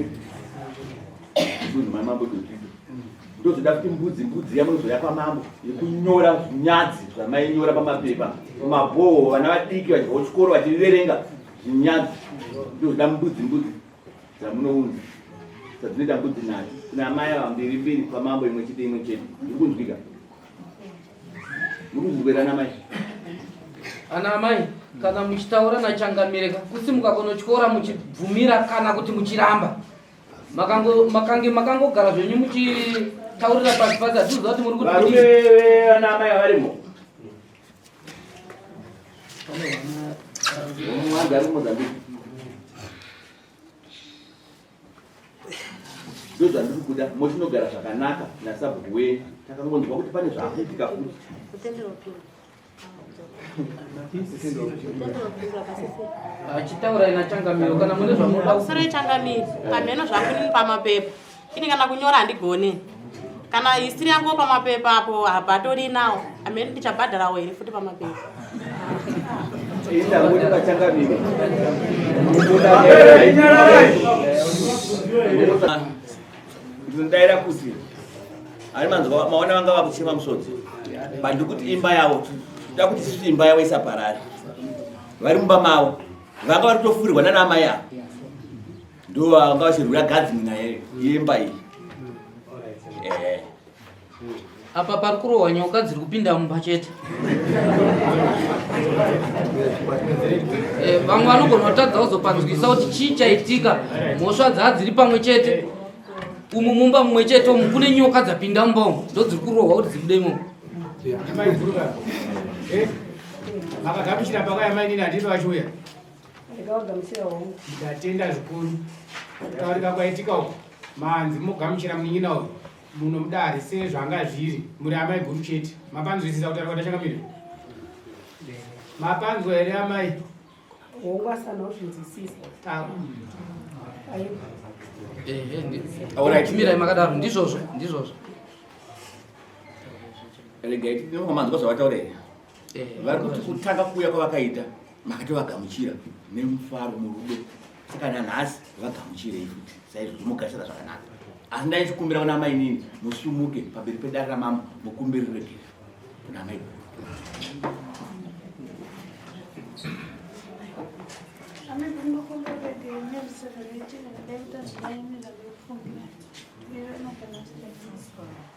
S2: ndozvo mamambo DOTITO. Ndozoda kuti mbudzi yamunozoya pamambo yekunyora zvinyadzi zvamainyora pamapepa mumabhoho vana vadiki vachibva chikoro vachiverenga zvinyadzi. Ndozoda mbudzi dzamunounza dzadzinoita mbudzi nadzo kuna amai ava mbiri pamambo imwe chete iri kunzwika. Muri kunzwirana mai?
S5: Ana amai kana muchitaura nachangamireka kusimuka kunotyora muchibvumira kana kuti muchiramba makangogara zvenyu muchitaurira pasi pasi atiziva kuti muri kuti
S2: ana amai avarimo mwagari mozambiki ndozvandiri kuda mochinogara zvakanaka nasabhuku wenyu takangonzwa kuti pane zvaakuitika futi achitaura ina changamiro kana mune zvamuda
S4: kusere changamiro kameno zvakunini pamapepa ini kana kunyora handigone kana histori yangu pamapepa apo hapatori nawo amene ndichabhadharawo here futi pamapepa
S2: indakuti pachangamiro ndinodaira kuti ari manzwa maona vanga vakuchema musodzi bandikuti imba yavo da kuti sisi imba yavo isaparari vari mumba mavo vanga vari kutofurirwa nanamai avo ndo vanga vachirwira gadzimina yemba iyi.
S5: apa pari kurohwa nyoka dziri kupinda mumba chete. Vamwe vanogona kutadza kuzopanzwisa kuti chii chaitika mhosva dzadziri pamwe chete umu mumba mumwe chete umu kune nyoka dzapinda mumba umu ndo dziri kurohwa kuti dzibude imomo.
S6: Makagamuchira pakaya maini nandito vachiuya
S1: ndikawagamuchira wangu
S6: ndatenda zvikuru taurika kwaitika uko manzi mugamuchira munyina uyu muno mudare sezvanga zviri muri amai Bhuru chete mapanzwisisa kuti arikwata changamire mapanzwa here amai
S1: wangu asana uzvinzwisisa
S5: chimirai makadaro ndizvozvo
S2: regai tinomanzwa zvavataurera vari kuti kutanga kuuya kwavakaita makatovagamuchira nemufaro murudo saka nanhasi vagamuchirei futi saizvozvo mugashira zvakanaka asi ndaichikumbira kuna mai nini musumuke pamberi pedare ramama mukumbirireke kuna mai.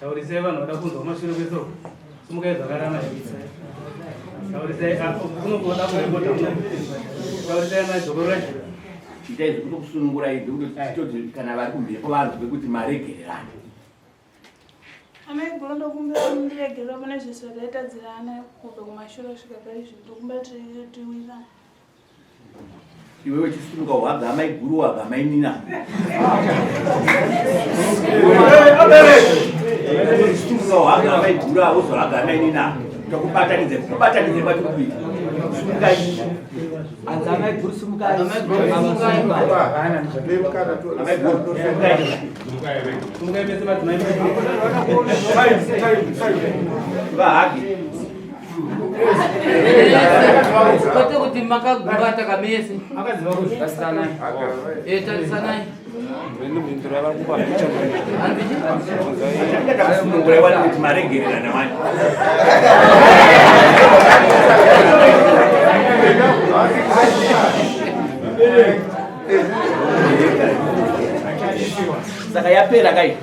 S7: Taurisai vanhu vada kunzwa kumashure kwesoko simukai zvakarama taurisai kunokuoda kuripota taurisai madzokoro racho
S2: itai zvekutokusunungurai ndekutoti kana vari kumhepo vanhu vekuti maregererani
S10: amai Bhuru ndokumbira mundiregerera pane zviso zvaitadzirana kubva kumashure kusvika paizvi ndokumbira tiwirirana
S2: iwewe chisimuka waga amai Bhuru waga amai Nina chisimuka waga amai Bhuru awuzo waga amai Nina tokubatanidze kwatikuita sumukai
S11: amai Bhuru sumukai
S2: vahagi
S5: kwete kuti makagubata kamese tarisanai
S2: ndakasunungurai kuti maregererana wani saka yapera kai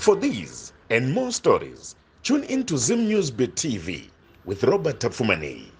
S12: For these and more stories, tune in to Zim News Bit TV with Robert Tafumani.